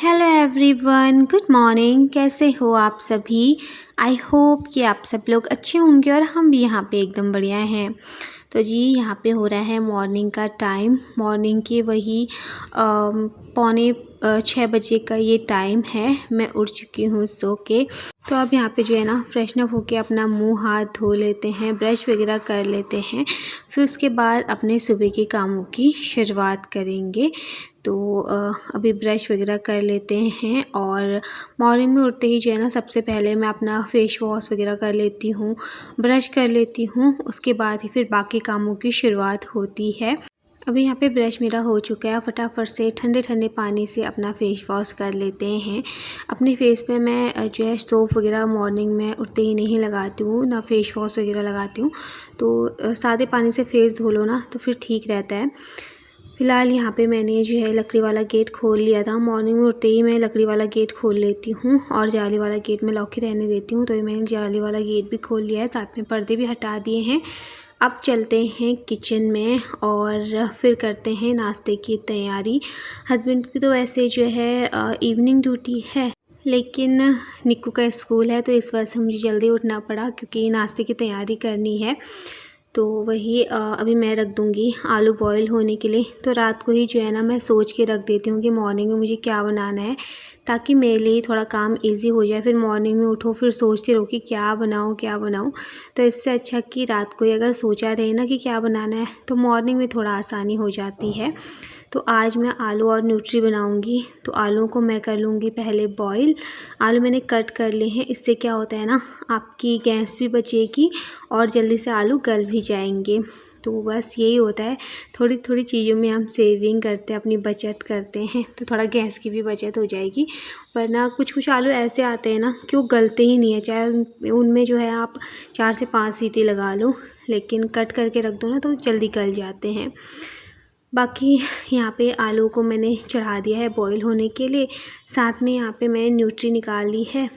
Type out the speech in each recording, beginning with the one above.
Hello everyone, good morning. कैसे हो आप सभी? आई होप कि आप सब लोग अच्छे होंगे और हम भी यहाँ पे एकदम बढ़िया हैं। तो जी यहाँ पे हो रहा है मॉर्निंग का टाइम। मॉर्निंग के वही 6 बजे का ये टाइम है। मैं उठ चुकी हूँ सो के। तो अब यहाँ पे जो है ना फ्रेशनअप होके अपना मुंह हाथ धो लेते हैं, ब्रश वगैरह कर लेते हैं। फिर उसके बाद अपने सुबह के कामों की शुरुआत करेंगे। तो अभी ब्रश वगैरह कर लेते हैं और मॉर्निंग में उठते ही जो है ना सबसे पहले मैं अपना फेस वॉश वगैरह कर लेती हूँ, ब्रश कर लेती हूँ। उसके बाद ही फिर बाकी कामों की शुरुआत होती है। अभी यहाँ पे ब्रश मेरा हो चुका है। फटाफट से ठंडे ठंडे पानी से अपना फेस वॉश कर लेते हैं। अपने फेस पे मैं जो है सोप वगैरह मॉर्निंग में उठते ही नहीं लगाती हूँ, ना फेस वॉश वगैरह लगाती हूँ। तो सादे पानी से फेस धो लो ना तो फिर ठीक रहता है। फ़िलहाल यहाँ पे मैंने जो है लकड़ी वाला गेट खोल लिया था। मॉर्निंग में उठते ही मैं लकड़ी वाला गेट खोल लेती हूँ और जाली वाला गेट में लॉक ही रहने देती हूँ। तो ये मैंने जाली वाला गेट भी खोल लिया है, साथ में पर्दे भी हटा दिए हैं। अब चलते हैं किचन में और फिर करते हैं नाश्ते की तैयारी। हस्बैंड की तो वैसे जो है इवनिंग ड्यूटी है, लेकिन निक्कू का स्कूल है तो इस वजह से मुझे जल्दी उठना पड़ा क्योंकि नाश्ते की तैयारी करनी है। तो वही अभी मैं रख दूँगी आलू बॉईल होने के लिए। तो रात को ही जो है ना मैं सोच के रख देती हूँ कि मॉर्निंग में मुझे क्या बनाना है, ताकि मेरे लिए थोड़ा काम इजी हो जाए। फिर मॉर्निंग में उठो फिर सोचती रहो कि क्या बनाऊँ क्या बनाऊँ। तो इससे अच्छा कि रात को ही अगर सोचा रहे ना कि क्या बनाना है तो मॉर्निंग में थोड़ा आसानी हो जाती है। तो आज मैं आलू और न्यूट्री बनाऊंगी। तो आलूओं को मैं कर लूँगी पहले बॉईल। आलू मैंने कट कर लिए हैं। इससे क्या होता है ना, आपकी गैस भी बचेगी और जल्दी से आलू गल भी जाएंगे। तो बस यही होता है, थोड़ी थोड़ी चीज़ों में हम सेविंग करते हैं, अपनी बचत करते हैं तो थोड़ा गैस की भी बचत हो जाएगी। वरना कुछ कुछ आलू ऐसे आते हैं ना कि वो गलते ही नहीं है, चाहे उनमें जो है आप 4 से 5 सीटी लगा लो, लेकिन कट करके रख दो ना तो जल्दी गल जाते हैं। बाकी यहाँ पे आलू को मैंने चढ़ा दिया है बॉईल होने के लिए। साथ में यहाँ पे मैंने न्यूट्री निकाल ली है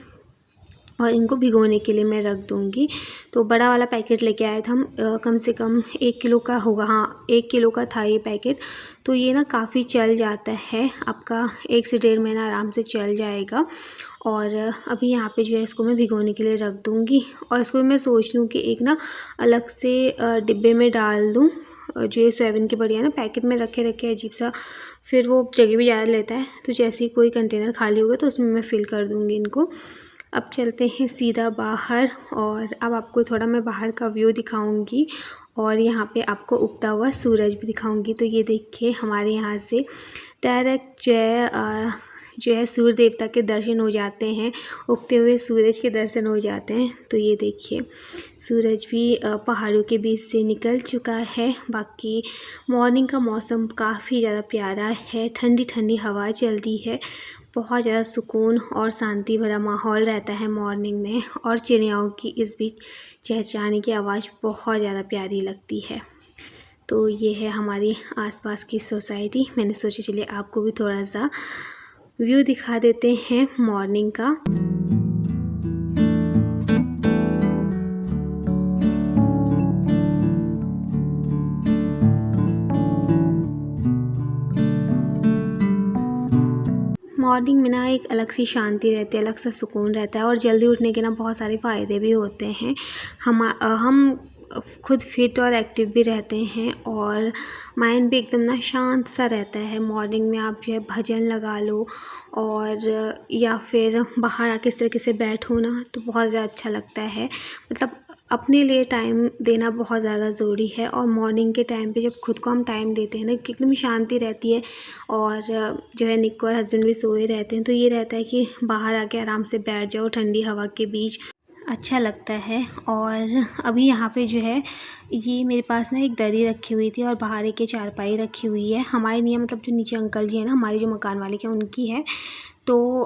और इनको भिगोने के लिए मैं रख दूँगी। तो बड़ा वाला पैकेट लेके आए थे हम, कम से कम 1 किलो का होगा। हाँ, 1 किलो का था ये पैकेट। तो ये ना काफ़ी चल जाता है, आपका 1 से 1.5 महीना आराम से चल जाएगा। और अभी यहाँ पे जो है इसको मैं भिगोने के लिए रख दूँगी। और इसको मैं सोच लूँ कि एक ना अलग से डिब्बे में डाल दूँ। जो ये सोयाबीन की बड़ी है ना, पैकेट में रखे रखे अजीब सा फिर वो जगह भी ज़्यादा लेता है। तो जैसे ही कोई कंटेनर खाली होगा तो उसमें मैं फ़िल कर दूँगी इनको। अब चलते हैं सीधा बाहर और अब आपको थोड़ा मैं बाहर का व्यू दिखाऊंगी और यहाँ पे आपको उगता हुआ सूरज भी दिखाऊंगी। तो ये देखिए हमारे यहाँ से डायरेक्ट जो है सूर्य देवता के दर्शन हो जाते हैं, उगते हुए सूरज के दर्शन हो जाते हैं। तो ये देखिए सूरज भी पहाड़ों के बीच से निकल चुका है। बाकी मॉर्निंग का मौसम काफ़ी ज़्यादा प्यारा है, ठंडी ठंडी हवा चल रही है, बहुत ज़्यादा सुकून और शांति भरा माहौल रहता है मॉर्निंग में। और चिड़ियाओं की इस बीच चहचहाने की आवाज़ बहुत ज़्यादा प्यारी लगती है। तो ये है हमारी आसपास की सोसाइटी। मैंने सोचा चलिए आपको भी थोड़ा सा व्यू दिखा देते हैं मॉर्निंग का। मॉर्निंग में ना एक अलग सी शांति रहती है, अलग सा सुकून रहता है और जल्दी उठने के ना बहुत सारे फ़ायदे भी होते हैं। हम खुद फिट और एक्टिव भी रहते हैं और माइंड भी एकदम ना शांत सा रहता है। मॉर्निंग में आप जो है भजन लगा लो और या फिर बाहर आके इस तरीके से बैठो ना तो बहुत ज़्यादा अच्छा लगता है। मतलब अपने लिए टाइम देना बहुत ज़्यादा ज़रूरी है। और मॉर्निंग के टाइम पे जब खुद को हम टाइम देते हैं ना कि एकदम शांति रहती है और जो है निक्को और हस्बैंड भी सोए रहते हैं, तो ये रहता है कि बाहर आके आराम से बैठ जाओ ठंडी हवा के बीच, अच्छा लगता है। और अभी यहाँ पे जो है ये मेरे पास ना एक दरी रखी हुई थी और बाहर एक चारपाई रखी हुई है। हमारी नहीं है, मतलब जो नीचे अंकल जी हैं ना, हमारे जो मकान मालिक हैं उनकी है। तो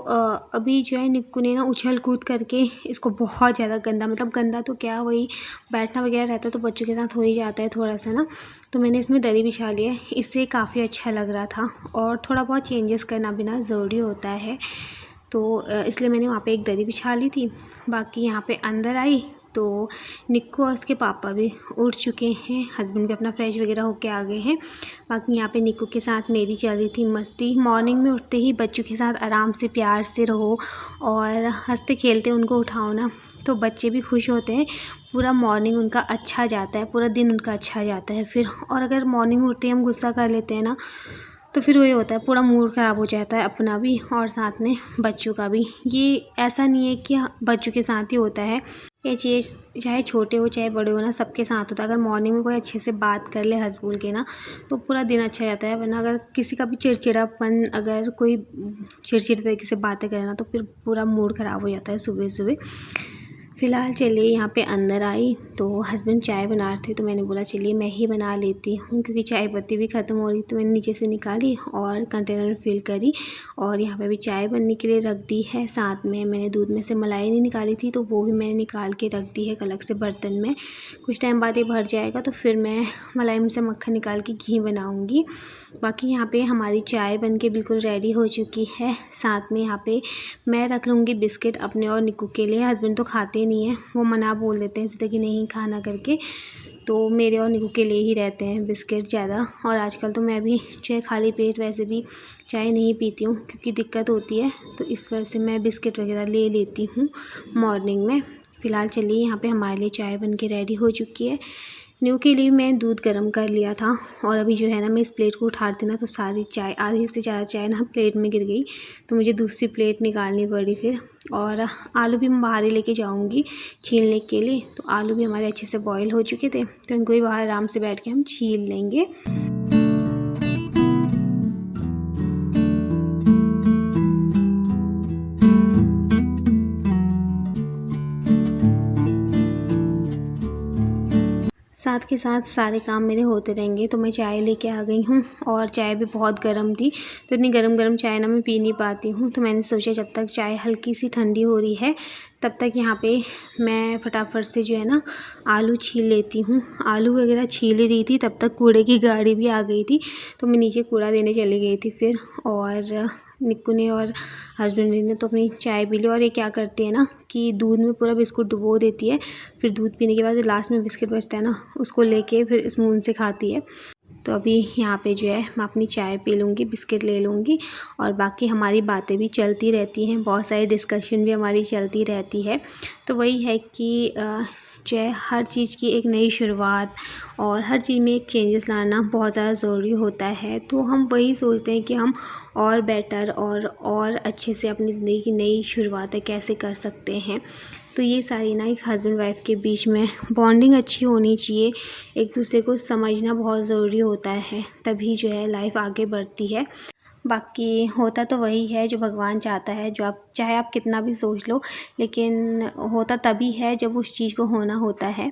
अभी जो है निक्कू ने ना उछल कूद करके इसको बहुत ज़्यादा गंदा, मतलब गंदा तो क्या, वही बैठना वगैरह रहता है तो बच्चों के साथ हो ही जाता है थोड़ा सा ना। तो मैंने इसमें दरी बिछा लिया है, इससे काफ़ी अच्छा लग रहा था। और थोड़ा बहुत चेंजेस करना भी ना ज़रूरी होता है, तो इसलिए मैंने वहाँ पे एक दरी बिछा ली थी। बाकी यहाँ पे अंदर आई तो निक्कू और उसके पापा भी उठ चुके हैं, हस्बैंड भी अपना फ्रेश वगैरह होके आ गए हैं। बाकी यहाँ पे निक्कू के साथ मेरी चल रही थी मस्ती। मॉर्निंग में उठते ही बच्चों के साथ आराम से प्यार से रहो और हंसते खेलते उनको उठाओ ना, तो बच्चे भी खुश होते हैं। पूरा मॉर्निंग उनका अच्छा जाता है, पूरा दिन उनका अच्छा जाता है फिर। और अगर मॉर्निंग में उठते ही हम गुस्सा कर लेते हैं ना, तो फिर वही होता है, पूरा मूड ख़राब हो जाता है अपना भी और साथ में बच्चों का भी। ये ऐसा नहीं है कि बच्चों के साथ ही होता है, ये चीज़ चाहे छोटे हो चाहे बड़े हो ना, सबके साथ होता है। अगर मॉर्निंग में कोई अच्छे से बात कर ले हंस बोल के ना, तो पूरा दिन अच्छा जाता है। वरना अगर किसी का भी चिड़चिड़ापन, अगर कोई चिड़चिड़े तरीके से बातें करे ना, तो फिर पूरा मूड ख़राब हो जाता है सुबह सुबह। फ़िलहाल चलिए यहाँ पे अंदर आई तो हस्बैंड चाय बना रहे थे, तो मैंने बोला चलिए मैं ही बना लेती हूँ, क्योंकि चाय पत्ती भी ख़त्म हो रही। तो मैंने नीचे से निकाली और कंटेनर में फ़िल करी और यहाँ पे भी चाय बनने के लिए रख दी है। साथ में मैंने दूध में से मलाई नहीं निकाली थी, तो वो भी मैंने निकाल के रख दी है अलग से बर्तन में। कुछ टाइम बाद ये भर जाएगा तो फिर मैं मलाई में से मक्खन निकाल के घी बनाऊँगी। बाकी यहाँ पे हमारी चाय बन के बिल्कुल रेडी हो चुकी है। साथ में यहाँ पे मैं रख लूँगी बिस्किट अपने और निक्कू के लिए। हस्बैंड तो खाते नहीं हैं, वो मना बोल देते हैं इसलिए कि नहीं खाना करके, तो मेरे और निक्कू के लिए ही रहते हैं बिस्किट ज़्यादा। और आजकल तो मैं भी चाय खाली पेट वैसे भी चाय नहीं पीती हूँ, क्योंकि दिक्कत होती है, तो इस वजह से मैं बिस्किट वगैरह ले लेती हूँ मॉर्निंग में। फ़िलहाल चलिए यहाँ पे हमारे लिए चाय बन के रेडी हो चुकी है। न्यू के लिए मैं दूध गर्म कर लिया था और अभी जो है ना, मैं इस प्लेट को उठाती ना, तो सारी चाय, आधी से ज़्यादा चाय ना प्लेट में गिर गई, तो मुझे दूसरी प्लेट निकालनी पड़ी फिर। और आलू भी मैं बाहर ही लेके जाऊंगी छीलने के लिए। तो आलू भी हमारे अच्छे से बॉईल हो चुके थे, तो इनको भी बाहर आराम से बैठ के हम छील लेंगे। साथ के साथ सारे काम मेरे होते रहेंगे। तो मैं चाय लेके आ गई हूँ और चाय भी बहुत गर्म थी, तो इतनी गर्म चाय ना मैं पी नहीं पाती हूँ। तो मैंने सोचा जब तक चाय हल्की सी ठंडी हो रही है, तब तक यहाँ पे मैं फटाफट से जो है ना आलू छील लेती हूँ। आलू वगैरह छील रही थी, तब तक कूड़े की गाड़ी भी आ गई थी, तो मैं नीचे कूड़ा देने चली गई थी फिर। और निक्कू ने और हस्बैंड ने तो अपनी चाय पी ली। और ये क्या करती है ना कि दूध में पूरा बिस्कुट डुबो देती है, फिर दूध पीने के बाद जो लास्ट में बिस्किट बचता है ना, उसको लेके फिर स्पून से खाती है। तो अभी यहाँ पे जो है मैं अपनी चाय पी लूँगी, बिस्किट ले लूँगी और बाकी हमारी बातें भी चलती रहती हैं, बहुत सारी डिस्कशन भी हमारी चलती रहती है। तो वही है कि जो है हर चीज़ की एक नई शुरुआत और हर चीज़ में एक चेंजेस लाना बहुत ज़्यादा ज़रूरी होता है। तो हम वही सोचते हैं कि हम और बेटर और अच्छे से अपनी ज़िंदगी की नई शुरुआतें कैसे कर सकते हैं। तो ये सारी ना एक हस्बैंड वाइफ के बीच में बॉन्डिंग अच्छी होनी चाहिए, एक दूसरे को समझना बहुत ज़रूरी होता है, तभी जो है लाइफ आगे बढ़ती है। बाकी होता तो वही है जो भगवान चाहता है, जो आप चाहे आप कितना भी सोच लो, लेकिन होता तभी है जब उस चीज़ को होना होता है।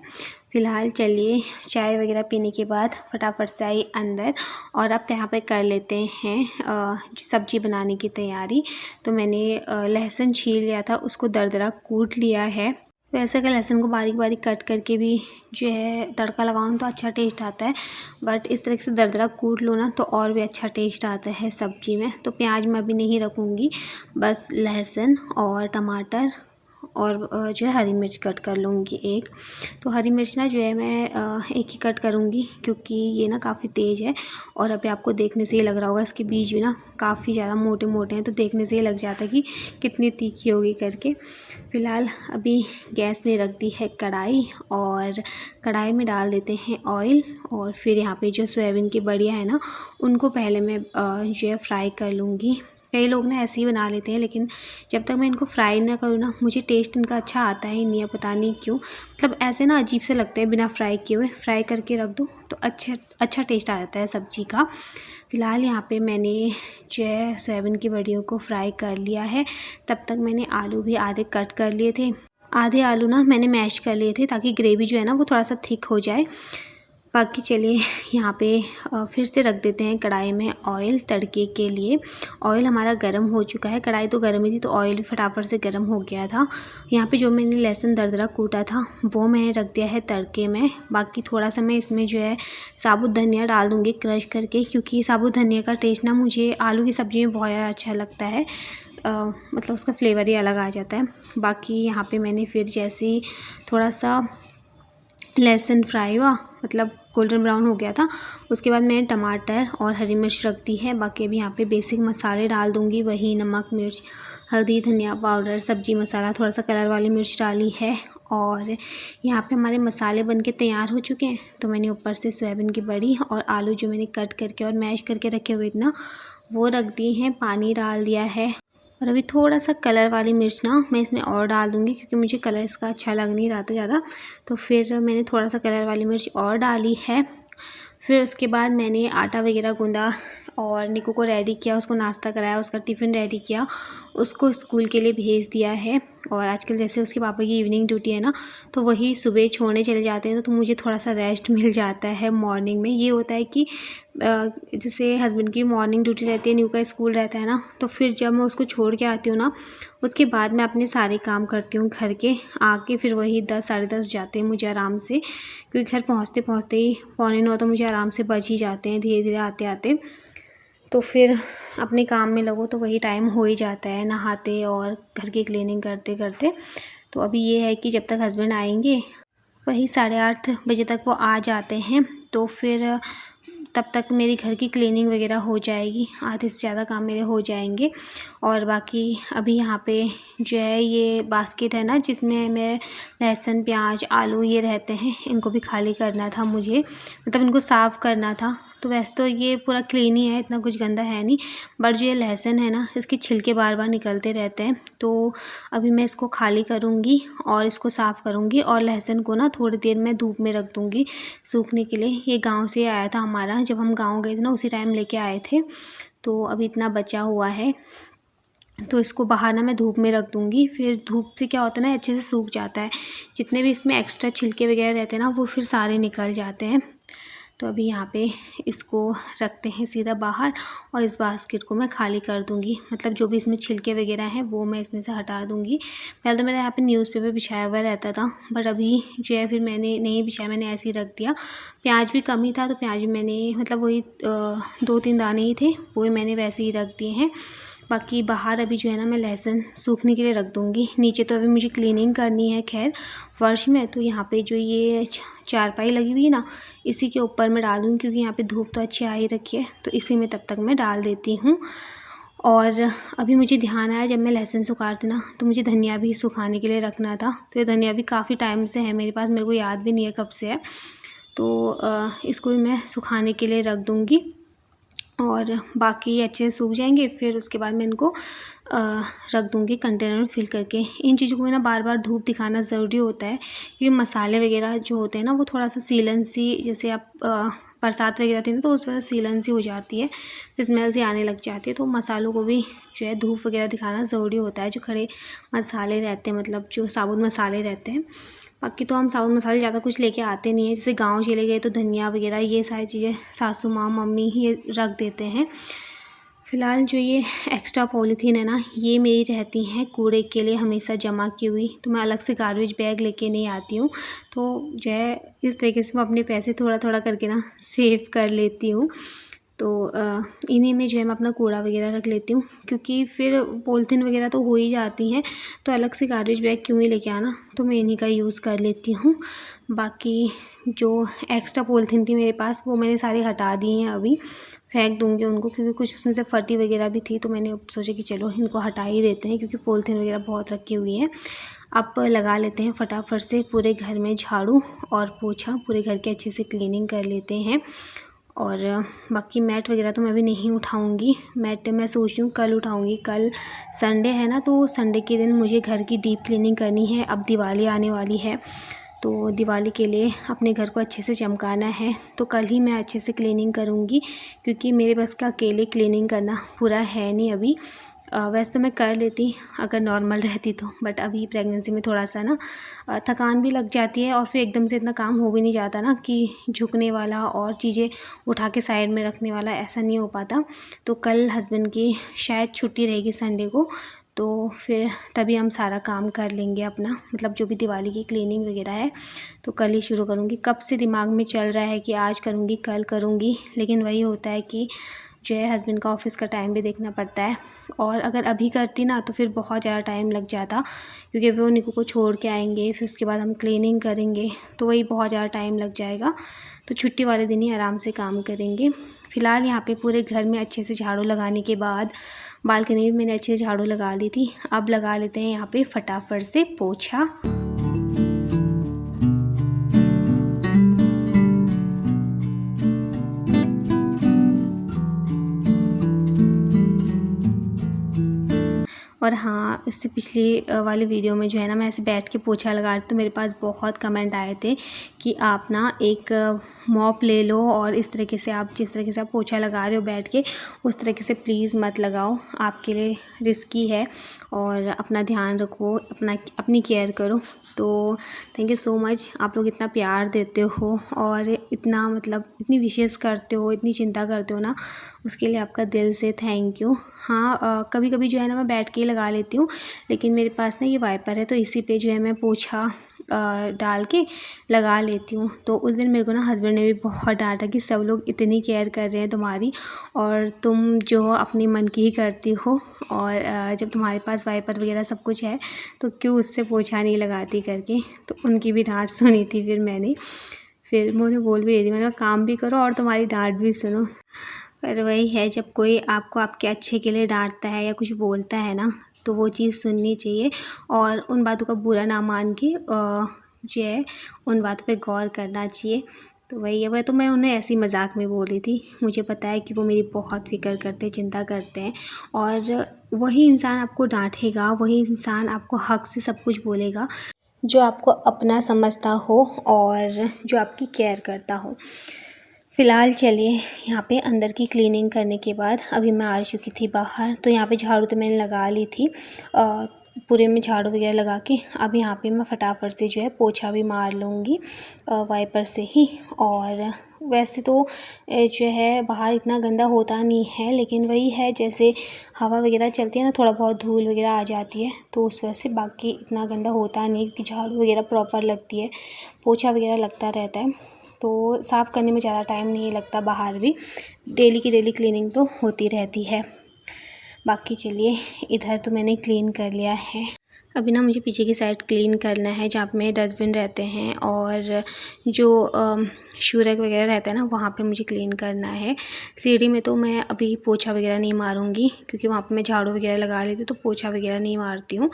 फ़िलहाल चलिए चाय वगैरह पीने के बाद फटाफट से आई अंदर और अब यहाँ पे कर लेते हैं सब्ज़ी बनाने की तैयारी। तो मैंने लहसुन छील लिया था, उसको दरदरा कूट लिया है। वैसे अगर लहसुन को बारीक बारीक कट करके भी जो है तड़का लगाऊँ तो अच्छा टेस्ट आता है, बट इस तरह से दरदरा कूट लो ना तो और भी अच्छा टेस्ट आता है सब्ज़ी में। तो प्याज मैं अभी नहीं रखूँगी, बस लहसुन और टमाटर और जो है हरी मिर्च कट कर लूँगी एक। तो हरी मिर्च ना जो है मैं एक ही कट करूँगी, क्योंकि ये ना काफ़ी तेज़ है और अभी आपको देखने से ही लग रहा होगा इसके बीज भी ना काफ़ी ज़्यादा मोटे मोटे हैं, तो देखने से ही लग जाता है कि कितनी तीखी होगी करके। फ़िलहाल अभी गैस में रख दी है कढ़ाई और कढ़ाई में डाल देते हैं ऑयल। और फिर यहाँ पे जो सोयाबीन की बड़ियाँ है ना, उनको पहले मैं जो है फ्राई कर लूँगी। कई लोग ना ऐसे ही बना लेते हैं, लेकिन जब तक मैं इनको फ्राई ना करूँ ना, मुझे टेस्ट इनका अच्छा आता ही नहीं है, पता नहीं क्यों। मतलब ऐसे ना अजीब से लगते हैं बिना फ्राई किए हुए। फ्राई करके रख दो तो अच्छा टेस्ट आ जाता है सब्ज़ी का। फ़िलहाल यहाँ पे मैंने जो है सोयाबीन की बड़ियों को फ्राई कर लिया है। तब तक मैंने आलू भी आधे कट कर लिए थे, आधे आलू ना मैंने मैश कर लिए थे ताकि ग्रेवी जो है ना वो थोड़ा सा थिक हो जाए। बाकी चलिए यहाँ पे फिर से रख देते हैं कढ़ाई में ऑयल तड़के के लिए। ऑयल हमारा गर्म हो चुका है, कढ़ाई तो गर्म ही थी तो ऑयल भी फटाफट से गर्म हो गया था। यहाँ पे जो मैंने लहसुन दरदरा कूटा था वो मैंने रख दिया है तड़के में। बाकी थोड़ा सा मैं इसमें जो है साबुत धनिया डाल दूँगी क्रश करके, क्योंकि साबुत धनिया का टेस्ट ना मुझे आलू की सब्ज़ी में बहुत ज़्यादा अच्छा लगता है। मतलब उसका फ्लेवर ही अलग आ जाता है। बाकी यहाँ पे मैंने फिर जैसे ही थोड़ा सा लहसुन फ्राई हुआ, मतलब गोल्डन ब्राउन हो गया था, उसके बाद मैंने टमाटर और हरी मिर्च रख दी है। बाकी अभी यहाँ पे बेसिक मसाले डाल दूँगी, वही नमक, मिर्च, हल्दी, धनिया पाउडर, सब्जी मसाला, थोड़ा सा कलर वाली मिर्च डाली है। और यहाँ पे हमारे मसाले बनके तैयार हो चुके हैं। तो मैंने ऊपर से सोयाबीन की बड़ी और आलू जो मैंने कट करके और मैश करके रखे हुए थे ना, वो रख दिए हैं, पानी डाल दिया है। और अभी थोड़ा सा कलर वाली मिर्च ना मैं इसमें और डाल दूँगी, क्योंकि मुझे कलर इसका अच्छा लग नहीं रहा था ज़्यादा, तो फिर मैंने थोड़ा सा कलर वाली मिर्च और डाली है। फिर उसके बाद मैंने आटा वगैरह गूँधा और निकू को रेडी किया, उसको नाश्ता कराया, उसका टिफ़िन रेडी किया, उसको स्कूल के लिए भेज दिया है। और आजकल जैसे उसके पापा की इवनिंग ड्यूटी है ना, तो वही सुबह छोड़ने चले जाते हैं, तो मुझे थोड़ा सा रेस्ट मिल जाता है मॉर्निंग में। ये होता है कि जैसे हस्बैंड की मॉर्निंग ड्यूटी रहती है, न्यू का स्कूल रहता है ना, तो फिर जब मैं उसको छोड़ के आती हूँ ना, उसके बाद मैं अपने सारे काम करती हूँ घर के। आके फिर वही 10 साढ़े 10 जाते हैं मुझे आराम से, क्योंकि घर पहुँचते पहुँचते ही 8:45 तो मुझे आराम से बज ही जाते हैं धीरे धीरे आते आते। तो फिर अपने काम में लगो तो वही टाइम हो ही जाता है, नहाते और घर की क्लीनिंग करते करते। तो अभी ये है कि जब तक हस्बैंड आएंगे, वही 8:30 बजे तक वो आ जाते हैं, तो फिर तब तक मेरी घर की क्लीनिंग वगैरह हो जाएगी, आधे से ज़्यादा काम मेरे हो जाएंगे। और बाकी अभी यहाँ पे जो है ये बास्केट है ना, जिसमें मैं लहसुन, प्याज, आलू ये रहते हैं, इनको भी खाली करना था मुझे, मतलब इनको साफ़ करना था। तो वैसे तो ये पूरा क्लीन ही है, इतना कुछ गंदा है नहीं, बट जो ये लहसुन है ना, इसके छिलके बार बार निकलते रहते हैं। तो अभी मैं इसको खाली करूँगी और इसको साफ़ करूँगी, और लहसुन को ना थोड़ी देर में धूप में रख दूँगी सूखने के लिए। ये गांव से आया था हमारा, जब हम गांव गए थे ना उसी टाइम लेके आए थे, तो अभी इतना बचा हुआ है। तो इसको बाहर ना मैं धूप में रख दूँगी, फिर धूप से क्या होता है ना, अच्छे से सूख जाता है, जितने भी इसमें एक्स्ट्रा छिलके वगैरह रहते हैं ना, वो फिर सारे निकल जाते हैं। तो अभी यहाँ पे इसको रखते हैं सीधा बाहर, और इस बास्केट को मैं खाली कर दूँगी, मतलब जो भी इसमें छिलके वगैरह हैं वो मैं इसमें से हटा दूँगी। पहले तो मेरा यहाँ पे न्यूज़पेपर बिछाया हुआ रहता था, बट अभी जो है फिर मैंने नहीं बिछाया, मैंने ऐसे ही रख दिया। प्याज भी कम ही था, तो प्याज भी मैंने मतलब वही 2-3 दाने ही थे, वो मैंने वैसे ही रख दिए हैं। बाकी बाहर अभी जो है ना मैं लहसुन सूखने के लिए रख दूँगी। नीचे तो अभी मुझे क्लीनिंग करनी है खैर फर्श में, तो यहाँ पे जो ये चारपाई लगी हुई है ना, इसी के ऊपर मैं डालूँगी, क्योंकि यहाँ पे धूप तो अच्छी आ ही रखी है, तो इसी में तब तक मैं डाल देती हूँ। और अभी मुझे ध्यान आया, जब मैं लहसुन सुखा रही थी ना, तो मुझे धनिया भी सुखाने के लिए रखना था। तो ये धनिया भी काफ़ी टाइम से है मेरे पास, मेरे को याद भी नहीं है कब से है, तो इसको भी मैं सुखाने के लिए रख दूँगी। और बाकी अच्छे से सूख जाएंगे, फिर उसके बाद मैं इनको रख दूँगी कंटेनर में फिल करके। इन चीज़ों को ना बार बार धूप दिखाना ज़रूरी होता है, क्योंकि मसाले वगैरह जो होते हैं ना, वो थोड़ा सा सीलन सी, जैसे आप बरसात वगैरह थी ना, तो उस वजह से सीलन सी हो जाती है, फिर स्मेल सी आने लग जाती है। तो मसालों को भी जो है धूप वगैरह दिखाना ज़रूरी होता है, जो खड़े मसाले रहते हैं, मतलब जो साबुत मसाले रहते हैं। बाकी तो हम साबुत मसाले ज़्यादा कुछ लेके आते नहीं है, जैसे गांव चले गए तो धनिया वगैरह ये सारी चीज़ें सासू माँ, मम्मी ये रख देते हैं। फ़िलहाल जो ये एक्स्ट्रा पॉलीथीन है ना, ये मेरी रहती हैं कूड़े के लिए हमेशा जमा की हुई, तो मैं अलग से गार्बेज बैग लेके नहीं आती हूँ। तो जो है इस तरीके से मैं अपने पैसे थोड़ा थोड़ा करके ना सेव कर लेती हूँ। तो इन्हीं में जो है मैं अपना कूड़ा वगैरह रख लेती हूँ, क्योंकि फिर पॉलीथीन वगैरह तो हो ही जाती हैं, तो अलग से गार्बेज बैग क्यों ही लेके आना, तो मैं इन्हीं का यूज़ कर लेती हूँ। बाकी जो एक्स्ट्रा पॉलीथीन थी मेरे पास, वो मैंने सारी हटा दी हैं, अभी फेंक दूँगी उनको, क्योंकि कुछ उसमें से फटी वगैरह भी थी, तो मैंने सोचा कि चलो इनको हटा ही देते हैं, क्योंकि पॉलीथीन वगैरह बहुत रखी हुई हैं। अब लगा लेते हैं फटाफट से पूरे घर में झाड़ू और पोछा, पूरे घर के अच्छे से क्लीनिंग कर लेते हैं। और बाकी मैट वगैरह तो मैं अभी नहीं उठाऊँगी, मैट मैं सोच रही हूँ कल उठाऊँगी। कल संडे है ना, तो संडे के दिन मुझे घर की डीप क्लीनिंग करनी है। अब दिवाली आने वाली है, तो दिवाली के लिए अपने घर को अच्छे से चमकाना है, तो कल ही मैं अच्छे से क्लीनिंग करूँगी, क्योंकि मेरे बस का अकेले क्लीनिंग करना पूरा है नहीं अभी। वैसे तो मैं कर लेती अगर नॉर्मल रहती तो, बट अभी प्रेगनेंसी में थोड़ा सा ना थकान भी लग जाती है, और फिर एकदम से इतना काम हो भी नहीं जाता ना, कि झुकने वाला और चीज़ें उठा के साइड में रखने वाला, ऐसा नहीं हो पाता। तो कल हस्बैंड की शायद छुट्टी रहेगी संडे को, तो फिर तभी हम सारा काम कर लेंगे अपना, मतलब जो भी दिवाली की क्लीनिंग वगैरह है, तो कल ही शुरू करूँगी। कब से दिमाग में चल रहा है कि आज करूँगी कल करूँगी, लेकिन वही होता है कि जो है हस्बैंड का ऑफ़िस का टाइम भी देखना पड़ता है। और अगर अभी करती ना तो फिर बहुत ज़्यादा टाइम लग जाता, क्योंकि वो निकू को छोड़ के आएंगे, फिर उसके बाद हम क्लीनिंग करेंगे, तो वही बहुत ज़्यादा टाइम लग जाएगा। तो छुट्टी वाले दिन ही आराम से काम करेंगे। फ़िलहाल यहाँ पे पूरे घर में अच्छे से झाड़ू लगाने के बाद बालकनी भी मैंने अच्छे से झाड़ू लगा ली थी। अब लगा लेते हैं यहाँ पे फटाफट से पोछा। और हाँ, इससे पिछली वाली वीडियो में जो है ना मैं ऐसे बैठ के पोछा लगा रही थी, तो मेरे पास बहुत कमेंट आए थे कि आप ना एक मॉप ले लो और इस तरीके से आप जिस तरीके से आप पोछा लगा रहे हो बैठ के, उस तरीके से प्लीज़ मत लगाओ, आपके लिए रिस्की है और अपना ध्यान रखो, अपनी केयर करो। तो थैंक यू सो मच, आप लोग इतना प्यार देते हो और इतना मतलब इतनी विशेस करते हो, इतनी चिंता करते हो ना, उसके लिए आपका दिल से थैंक यू। हाँ, कभी कभी जो है ना मैं बैठ के ही लगा लेती हूँ, लेकिन मेरे पास ना ये वाइपर है तो इसी पे जो है मैं पोछा डाल के लगा लेती हूँ। तो उस दिन मेरे को ना हस्बैंड ने भी बहुत डांटा कि सब लोग इतनी केयर कर रहे हैं तुम्हारी और तुम जो हो अपनी मन की ही करती हो, और जब तुम्हारे पास वाइपर वगैरह सब कुछ है तो क्यों उससे पोछा नहीं लगाती करके। तो उनकी भी डांट सुनी थी फिर मैं उन्हें बोल भी रही थी, मैंने कहा काम भी करो और तुम्हारी डांट भी सुनो। पर वही है, जब कोई आपको आपके अच्छे के लिए डांटता है या कुछ बोलता है ना, तो वो चीज़ सुननी चाहिए और उन बातों का बुरा ना मान के जो है उन बातों पे गौर करना चाहिए। तो वही है, वह तो मैं उन्हें ऐसी मजाक में बोल रही थी, मुझे पता है कि वो मेरी बहुत फ़िक्र करते हैं, चिंता करते हैं। और वही इंसान आपको डांटेगा, वही इंसान आपको हक से सब कुछ बोलेगा जो आपको अपना समझता हो और जो आपकी केयर करता हो। फ़िलहाल चलिए, यहाँ पे अंदर की क्लीनिंग करने के बाद अभी मैं आ चुकी थी बाहर। तो यहाँ पे झाड़ू तो मैंने लगा ली थी, पूरे में झाड़ू वगैरह लगा के अब यहाँ पे मैं फटाफट से जो है पोछा भी मार लूँगी वाइपर से ही। और वैसे तो जो है बाहर इतना गंदा होता नहीं है, लेकिन वही है जैसे हवा वगैरह चलती है ना, थोड़ा बहुत धूल वगैरह आ जाती है, तो उस वजह से बाकी इतना गंदा होता नहीं, क्योंकि झाड़ू वगैरह प्रॉपर लगती है, पोछा वगैरह लगता रहता है, तो साफ़ करने में ज़्यादा टाइम नहीं लगता। बाहर भी डेली की डेली क्लीनिंग तो होती रहती है। बाकी चलिए, इधर तो मैंने क्लीन कर लिया है, अभी ना मुझे पीछे की साइड क्लीन करना है जहाँ पे डस्टबिन रहते हैं और जो शू रैक वगैरह रहता है ना, वहाँ पे मुझे क्लीन करना है। सीढ़ी में तो मैं अभी पोछा वगैरह नहीं मारूंगी, क्योंकि वहाँ पे मैं झाड़ू वगैरह लगा लेती हूँ, तो पोछा वगैरह नहीं मारती हूँ।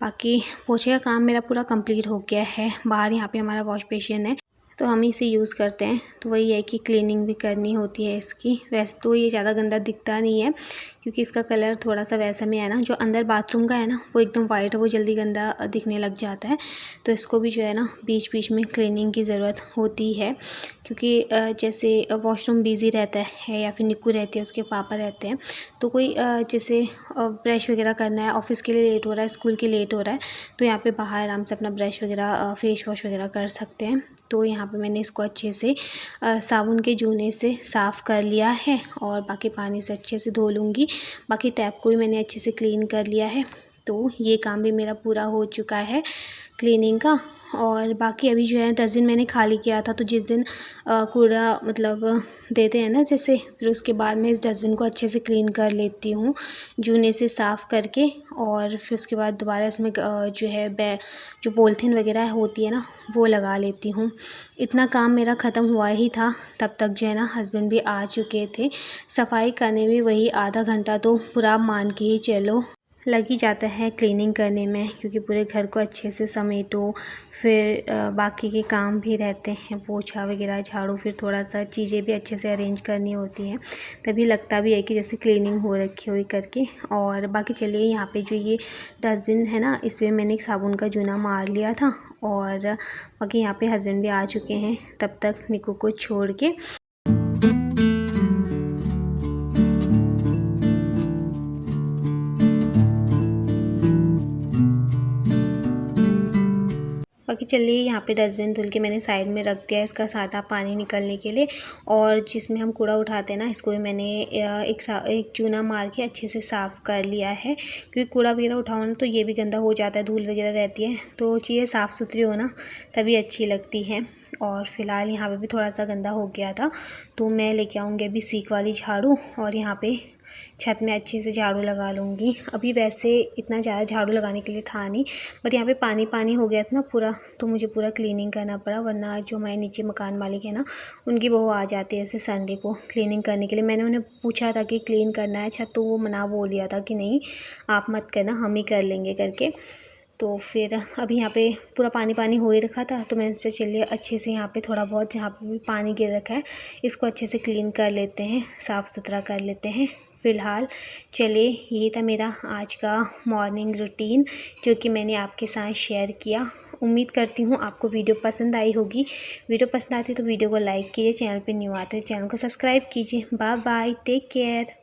बाकी पोछे का काम मेरा पूरा कंप्लीट हो गया है। बाहर यहाँ पे हमारा वॉश बेसिन है, तो हम इसे यूज़ करते हैं, तो वही है कि क्लीनिंग भी करनी होती है इसकी। वैसे तो ये ज़्यादा गंदा दिखता नहीं है, क्योंकि इसका कलर थोड़ा सा वैसा में है ना, जो अंदर बाथरूम का है ना वो एकदम वाइट है, वो जल्दी गंदा दिखने लग जाता है। तो इसको भी जो है ना बीच बीच में क्लीनिंग की ज़रूरत होती है, क्योंकि जैसे वॉशरूम बिज़ी रहता है या फिर निक्कू रहती है, उसके पापा रहते हैं, तो कोई जैसे ब्रश वगैरह करना है, ऑफिस के लिए लेट हो रहा है, स्कूल के लेट हो रहा है, तो यहाँ पे बाहर आराम से अपना ब्रश वगैरह फेस वॉश वगैरह कर सकते हैं। तो यहाँ पे मैंने इसको अच्छे से साबुन के जूने से साफ़ कर लिया है और बाकी पानी से अच्छे से धो लूँगी। बाकी टैप को भी मैंने अच्छे से क्लीन कर लिया है। तो ये काम भी मेरा पूरा हो चुका है क्लीनिंग का। और बाकी अभी जो है डस्टबिन मैंने खाली किया था, तो जिस दिन कूड़ा मतलब देते हैं ना जैसे, फिर उसके बाद मैं इस डस्टबिन को अच्छे से क्लीन कर लेती हूँ जूने से साफ़ करके, और फिर उसके बाद दोबारा इसमें जो है जो पॉलीथीन वगैरह होती है ना वो लगा लेती हूँ। इतना काम मेरा ख़त्म हुआ ही था, तब तक जो है ना हस्बैंड भी आ चुके थे। सफाई करने में वही आधा घंटा तो पूरा मान के ही चलो लग ही जाता है क्लीनिंग करने में, क्योंकि पूरे घर को अच्छे से समेटो, फिर बाकी के काम भी रहते हैं, पोछा वगैरह, झाड़ू, फिर थोड़ा सा चीज़ें भी अच्छे से अरेंज करनी होती हैं, तभी लगता भी है कि जैसे क्लीनिंग हो रखी हुई करके। और बाकी चलिए, यहाँ पे जो ये डस्टबिन है ना, इस पर मैंने एक साबुन का जूना मार लिया था, और बाकी यहाँ पे हस्बैंड भी आ चुके हैं तब तक निक्कू को छोड़ के। बाकी चलिए, यहाँ पे डस्टबिन धुल के मैंने साइड में रख दिया इसका सादा पानी निकलने के लिए, और जिसमें हम कूड़ा उठाते हैं ना, इसको भी मैंने एक चूना मार के अच्छे से साफ़ कर लिया है, क्योंकि कूड़ा वगैरह उठाओ ना तो ये भी गंदा हो जाता है, धूल वगैरह रहती है, तो चीज़ें साफ़ सुथरी हो ना तभी अच्छी लगती हैं। और फ़िलहाल यहाँ पे भी थोड़ा सा गंदा हो गया था, तो मैं लेके आऊँगी अभी सीक वाली झाड़ू और यहाँ पे छत में अच्छे से झाड़ू लगा लूँगी। अभी वैसे इतना ज़्यादा झाड़ू लगाने के लिए था नहीं, बट यहाँ पे पानी पानी हो गया था ना पूरा, तो मुझे पूरा क्लीनिंग करना पड़ा। वरना जो हमारे नीचे मकान मालिक है ना, उनकी बहू आ जाती है ऐसे संडे को क्लीनिंग करने के लिए। मैंने उन्हें पूछा था कि क्लीन करना है छत, तो वो मना बोल दिया था कि नहीं आप मत करना, हम ही कर लेंगे करके। तो फिर अभी यहाँ पे पूरा पानी पानी हो ही रखा था, तो मैंने सोचा चलिए अच्छे से यहाँ पे थोड़ा बहुत जहाँ पे भी पानी गिर रखा है इसको अच्छे से क्लीन कर लेते हैं, साफ़ सुथरा कर लेते हैं। फ़िलहाल चलिए यही था मेरा आज का मॉर्निंग रूटीन जो कि मैंने आपके साथ शेयर किया। उम्मीद करती हूँ आपको वीडियो पसंद आई होगी। वीडियो पसंद आती तो वीडियो को लाइक कीजिए, चैनल पे न्यू आते हैं चैनल को सब्सक्राइब कीजिए। Bye bye, take care.